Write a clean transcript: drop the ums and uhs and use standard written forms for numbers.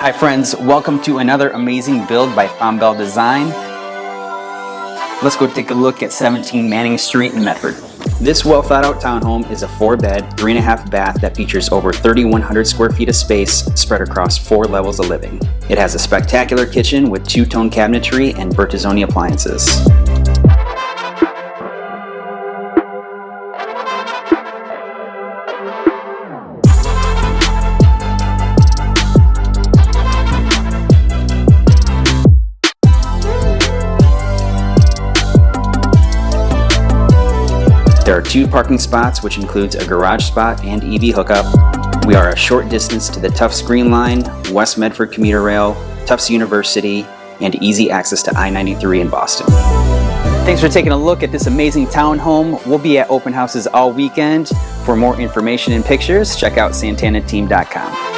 Hi friends, welcome to another amazing build by Fombelle Design. Let's go take a look at 17 Manning Street in Medford. This well thought out townhome is a 4-bed, 3.5 bath that features over 3,100 square feet of space spread across 4 levels of living. It has a spectacular kitchen with 2-tone cabinetry and Bertazzoni appliances. There are 2 parking spots, which includes a garage spot and EV hookup. We are a short distance to the Tufts Greenline, West Medford commuter rail, Tufts University, and easy access to I-93 in Boston. Thanks for taking a look at this amazing townhome. We'll be at open houses all weekend. For more information and pictures, check out santanateam.com.